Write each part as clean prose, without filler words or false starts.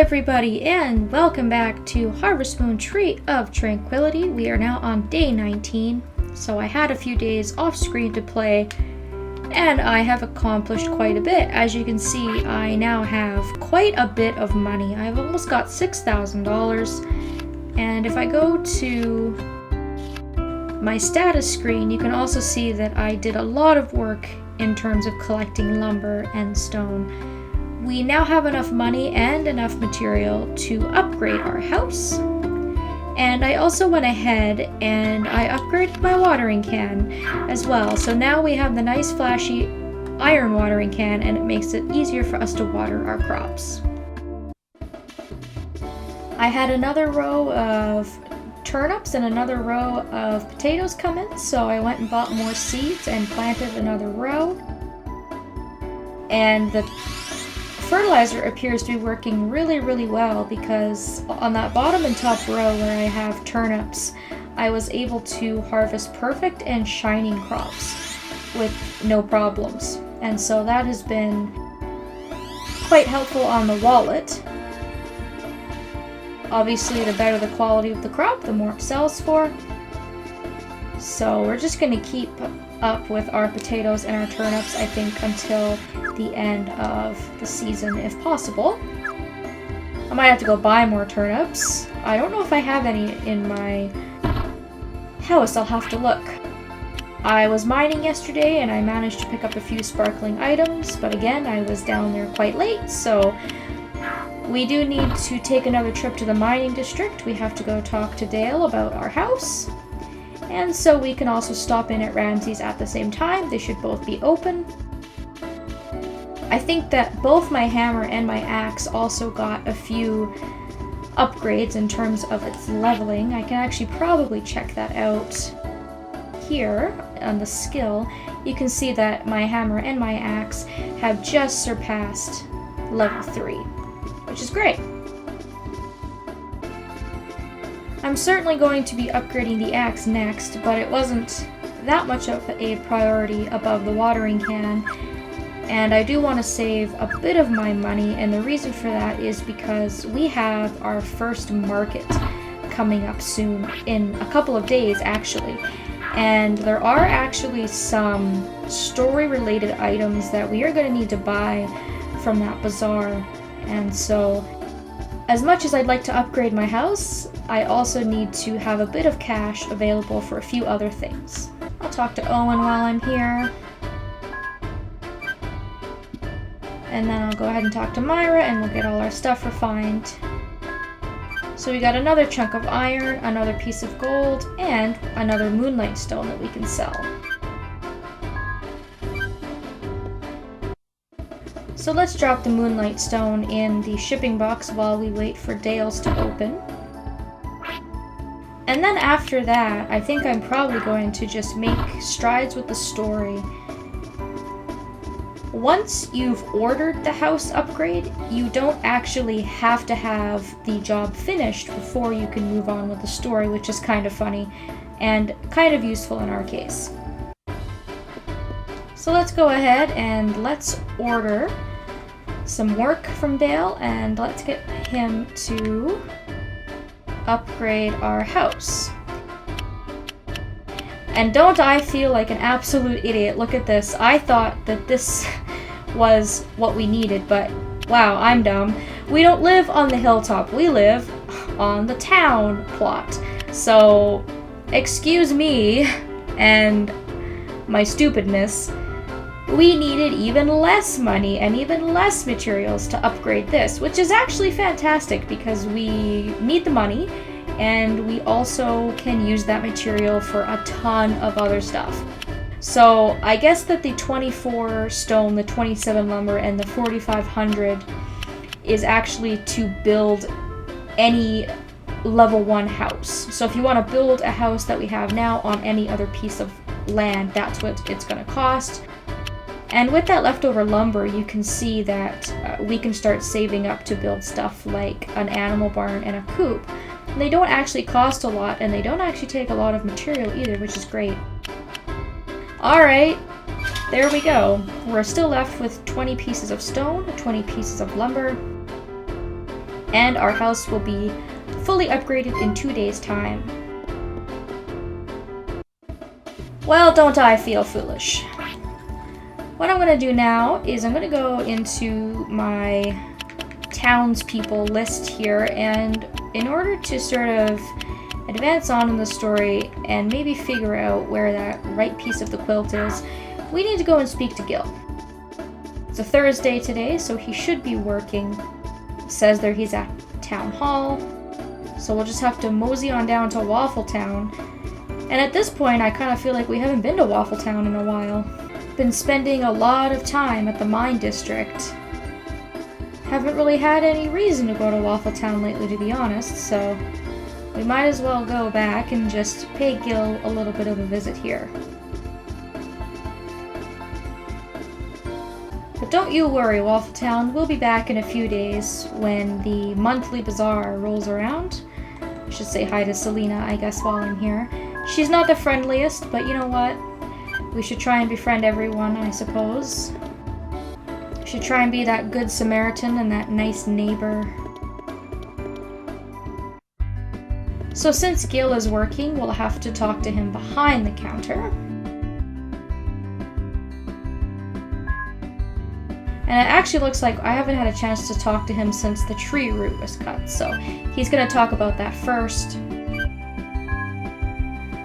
everybody, and welcome back to Harvest Moon Tree of Tranquility. We are now on day 19, so I had a few days off screen to play, and I have accomplished quite a bit. As you can see, I now have quite a bit of money. I've almost got $6,000, and if I go to my status screen, you can also see that I did a lot of work in terms of collecting lumber and stone. We now have enough money and enough material to upgrade our house. And I also went ahead and I upgraded my watering can as well. So now we have the nice flashy iron watering can, and it makes it easier for us to water our crops. I had another row of turnips and another row of potatoes come in, so I went and bought more seeds and planted another row. And the fertilizer appears to be working really well, because on that bottom and top row where I have turnips, I was able to harvest perfect and shining crops with no problems. And so that has been quite helpful on the wallet. Obviously, the better the quality of the crop, the more it sells for. So we're just going to keep up with our potatoes and our turnips, I think, until the end of the season, if possible. I might have to go buy more turnips. I don't know if I have any in my house. I'll have to look. I was mining yesterday and I managed to pick up a few sparkling items, but again, I was down there quite late, so we do need to take another trip to the mining district. We have to go talk to Dale about our house. And so we can also stop in at Ramsey's at the same time. They should both be open. I think that both my hammer and my axe also got a few upgrades in terms of its leveling. I can actually probably check that out here on the skill. You can see that my hammer and my axe have just surpassed level 3, which is great. I'm certainly going to be upgrading the axe next, but it wasn't that much of a priority above the watering can. And I do want to save a bit of my money, and the reason for that is because we have our first market coming up soon, in a couple of days actually. And there are actually some story-related items that we are going to need to buy from that bazaar. And so, as much as I'd like to upgrade my house, I also need to have a bit of cash available for a few other things. I'll talk to Owen while I'm here. And then I'll go ahead and talk to Myra, and we'll get all our stuff refined. So we got another chunk of iron, another piece of gold, and another moonlight stone that we can sell. So let's drop the moonlight stone in the shipping box while we wait for Dale's to open. And then after that, I think I'm probably going to just make strides with the story. Once you've ordered the house upgrade, you don't actually have to have the job finished before you can move on with the story, which is kind of funny and kind of useful in our case. So let's go ahead and let's order some work from Dale, and let's get him to upgrade our house. And don't I feel like an absolute idiot? Look at this. I thought that this was what we needed, but wow, I'm dumb. We don't live on the hilltop. We live on the town plot. So, excuse me and my stupidness. We needed even less money and even less materials to upgrade this, which is actually fantastic because we need the money and we also can use that material for a ton of other stuff. So I guess that the 24 stone, the 27 lumber, and the 4,500 is actually to build any level 1 house. So if you want to build a house that we have now on any other piece of land, that's what it's going to cost. And with that leftover lumber, you can see that we can start saving up to build stuff like an animal barn and a coop. And they don't actually cost a lot, and they don't actually take a lot of material either, which is great. Alright, there we go. We're still left with 20 pieces of stone, 20 pieces of lumber, and our house will be fully upgraded in 2 days' time. Well, don't I feel foolish. What I'm going to do now is I'm going to go into my townspeople list here, and in order to sort of advance on in the story and maybe figure out where that right piece of the quilt is, we need to go and speak to Gil. It's a Thursday today, so he should be working. It says there he's at town hall, so we'll just have to mosey on down to Waffletown. And at this point, I kind of feel like we haven't been to Waffletown in a while. Been spending a lot of time at the mine district. Haven't really had any reason to go to Waffletown lately, to be honest, so we might as well go back and just pay Gil a little bit of a visit here. But don't you worry, Waffletown, we'll be back in a few days when the monthly bazaar rolls around. I should say hi to Selena, I guess, while I'm here. She's not the friendliest, but you know what? We should try and befriend everyone, I suppose. We should try and be that good Samaritan and that nice neighbor. So since Gil is working, we'll have to talk to him behind the counter. And it actually looks like I haven't had a chance to talk to him since the tree root was cut, so he's going to talk about that first.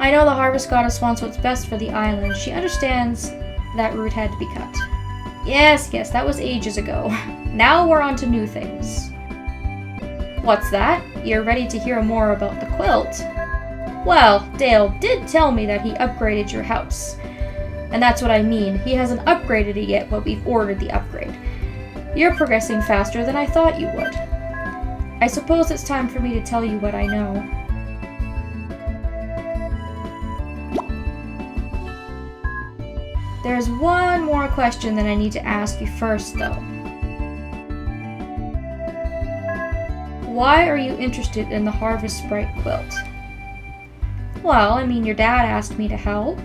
I know the Harvest Goddess wants what's best for the island. She understands that root had to be cut. Yes, that was ages ago. Now we're on to new things. What's that? You're ready to hear more about the quilt? Well, Dale did tell me that he upgraded your house. And that's what I mean. He hasn't upgraded it yet, but we've ordered the upgrade. You're progressing faster than I thought you would. I suppose it's time for me to tell you what I know. There's one more question that I need to ask you first, though. Why are you interested in the Harvest Sprite quilt? Well, I mean, your dad asked me to help.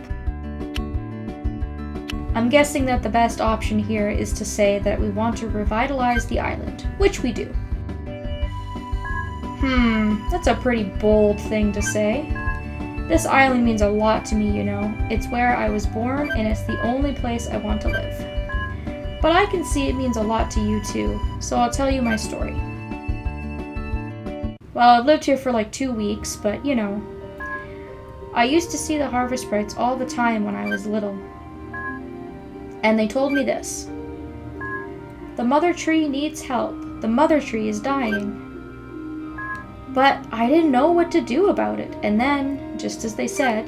I'm guessing that the best option here is to say that we want to revitalize the island, which we do. That's a pretty bold thing to say. This island means a lot to me, you know. It's where I was born, and it's the only place I want to live. But I can see it means a lot to you too, so I'll tell you my story. Well, I've lived here for like 2 weeks, but you know. I used to see the Harvest Sprites all the time when I was little. And they told me this. The mother tree needs help. The mother tree is dying. But I didn't know what to do about it, and then, just as they said,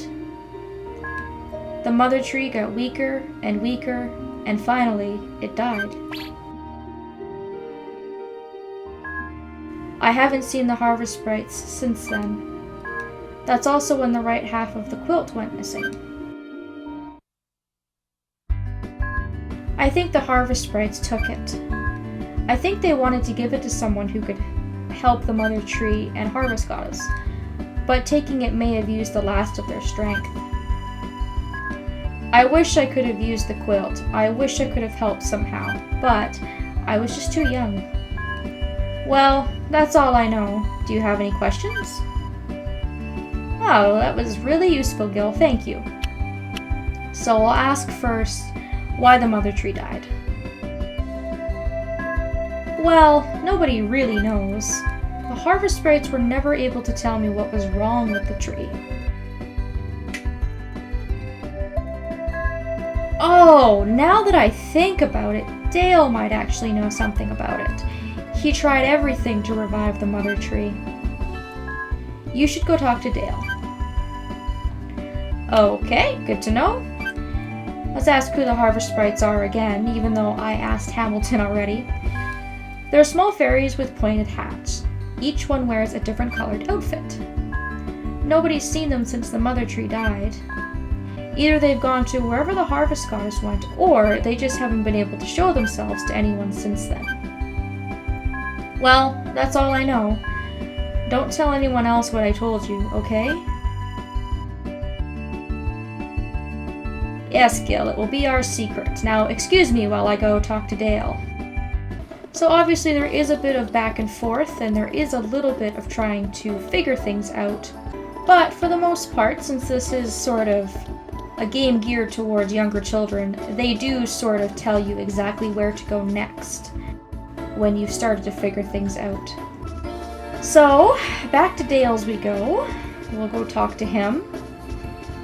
the mother tree got weaker and weaker, and finally, it died. I haven't seen the Harvest Sprites since then. That's also when the right half of the quilt went missing. I think the Harvest Sprites took it. I think they wanted to give it to someone who could help the Mother Tree and Harvest Goddess, but taking it may have used the last of their strength. I wish I could have used the quilt. I wish I could have helped somehow, but I was just too young. Well, that's all I know. Do you have any questions? Oh, that was really useful, Gil. Thank you. So I'll ask first why the Mother Tree died. Well, nobody really knows. The Harvest Sprites were never able to tell me what was wrong with the tree. Oh, now that I think about it, Dale might actually know something about it. He tried everything to revive the Mother Tree. You should go talk to Dale. Okay, good to know. Let's ask who the Harvest Sprites are again, even though I asked Hamilton already. They're small fairies with pointed hats. Each one wears a different colored outfit. Nobody's seen them since the Mother Tree died. Either they've gone to wherever the Harvest Goddess went, or they just haven't been able to show themselves to anyone since then. Well, that's all I know. Don't tell anyone else what I told you, okay? Yes, Gil, it will be our secret. Now, excuse me while I go talk to Dale. So obviously there is a bit of back and forth, and there is a little bit of trying to figure things out. But for the most part, since this is sort of a game geared towards younger children, they do sort of tell you exactly where to go next when you've started to figure things out. So, back to Dale's we go. We'll go talk to him.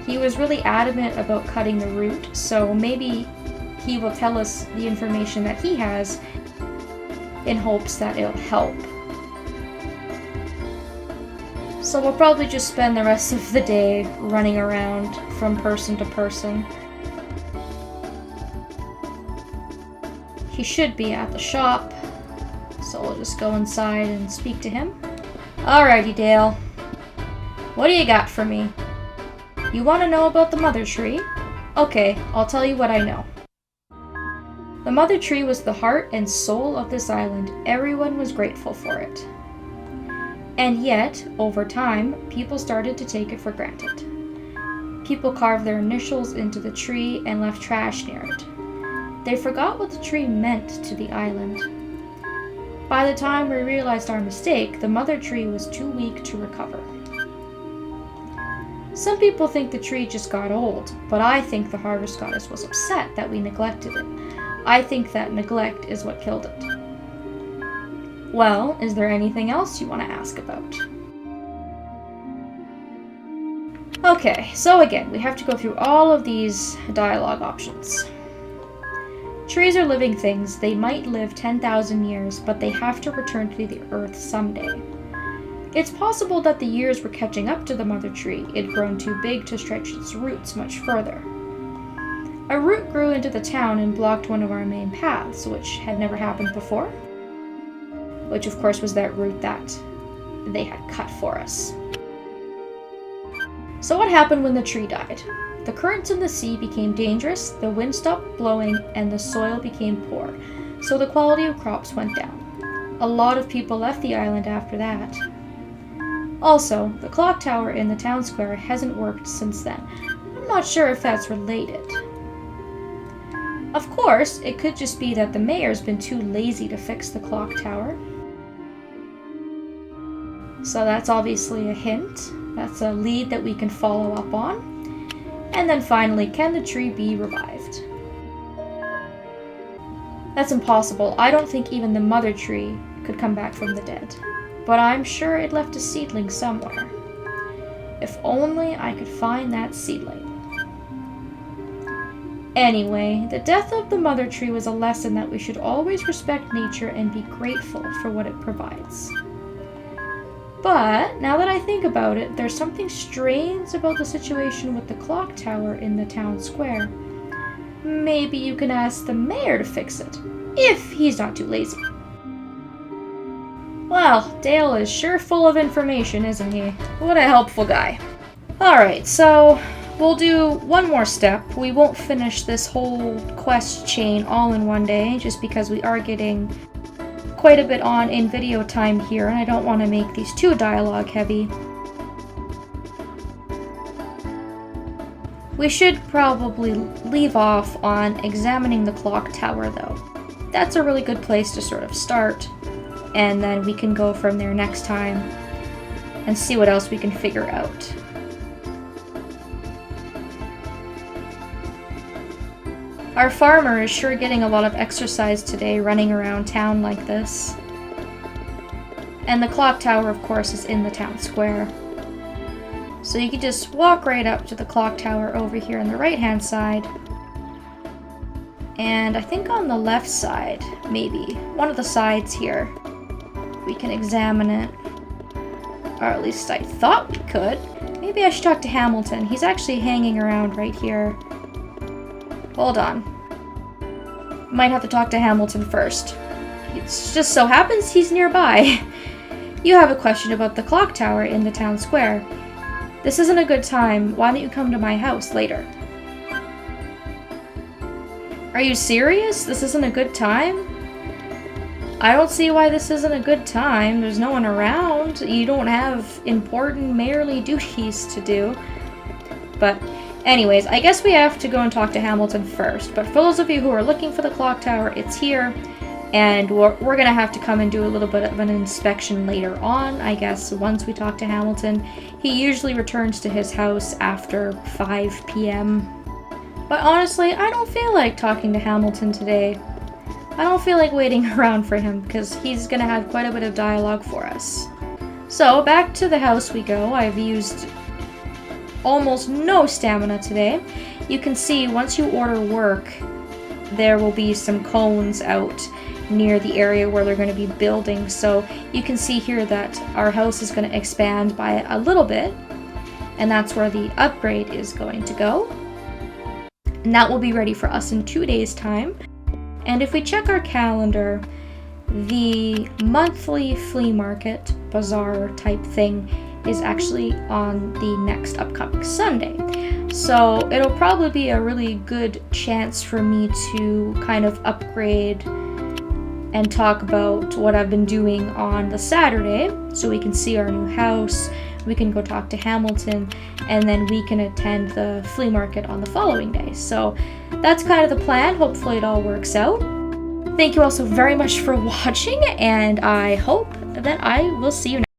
He was really adamant about cutting the root, so maybe he will tell us the information that he has in hopes that it'll help. So we'll probably just spend the rest of the day running around from person to person. He should be at the shop, so we'll just go inside and speak to him. Alrighty, Dale. What do you got for me? You want to know about the mother tree? Okay, I'll tell you what I know. The mother tree was the heart and soul of this island. Everyone was grateful for it. And yet, over time, people started to take it for granted. People carved their initials into the tree and left trash near it. They forgot what the tree meant to the island. By the time we realized our mistake, the mother tree was too weak to recover. Some people think the tree just got old, but I think the harvest goddess was upset that we neglected it. I think that neglect is what killed it. Well, is there anything else you want to ask about? Okay, so again, we have to go through all of these dialogue options. Trees are living things. They might live 10,000 years, but they have to return to the earth someday. It's possible that the years were catching up to the mother tree. It'd grown too big to stretch its roots much further. A root grew into the town and blocked one of our main paths, which had never happened before. Which of course was that route that they had cut for us. So what happened when the tree died? The currents in the sea became dangerous, the wind stopped blowing, and the soil became poor, so the quality of crops went down. A lot of people left the island after that. Also, the clock tower in the town square hasn't worked since then. I'm not sure if that's related. Of course, it could just be that the mayor's been too lazy to fix the clock tower. So that's obviously a hint. That's a lead that we can follow up on. And then finally, can the tree be revived? That's impossible. I don't think even the mother tree could come back from the dead. But I'm sure it left a seedling somewhere. If only I could find that seedling. Anyway, the death of the mother tree was a lesson that we should always respect nature and be grateful for what it provides. But, now that I think about it, there's something strange about the situation with the clock tower in the town square. Maybe you can ask the mayor to fix it, if he's not too lazy. Well, Dale is sure full of information, isn't he? What a helpful guy. Alright, so we'll do one more step. We won't finish this whole quest chain all in one day, just because we are getting quite a bit on in video time here, and I don't want to make these too dialogue heavy. We should probably leave off on examining the clock tower though. That's a really good place to sort of start, and then we can go from there next time and see what else we can figure out. Our farmer is sure getting a lot of exercise today, running around town like this. And the clock tower, of course, is in the town square. So you can just walk right up to the clock tower over here on the right-hand side. And I think on the left side, maybe, one of the sides here, we can examine it. Or at least I thought we could. Maybe I should talk to Hamilton. He's actually hanging around right here. Hold on. Might have to talk to Hamilton first. It just so happens he's nearby. You have a question about the clock tower in the town square. This isn't a good time. Why don't you come to my house later? Are you serious? This isn't a good time? I don't see why this isn't a good time. There's no one around. You don't have important mayorly duties to do. But anyways, I guess we have to go and talk to Hamilton first. But for those of you who are looking for the clock tower, it's here. And we're gonna have to come and do a little bit of an inspection later on, I guess, once we talk to Hamilton. He usually returns to his house after 5 p.m. But honestly, I don't feel like talking to Hamilton today. I don't feel like waiting around for him because he's gonna have quite a bit of dialogue for us. So back to the house we go. I've used almost no stamina today. You can see once you order work, there will be some cones out near the area where they're going to be building. So you can see here that our house is going to expand by a little bit, and that's where the upgrade is going to go. And that will be ready for us in 2 days' time. And if we check our calendar, the monthly flea market, bazaar type thing is actually on the next upcoming Sunday. So it'll probably be a really good chance for me to kind of upgrade and talk about what I've been doing on the Saturday, so we can see our new house, we can go talk to Hamilton, and then we can attend the flea market on the following day. So that's kind of the plan. Hopefully it all works out. Thank you all so very much for watching, and I hope that I will see you next time.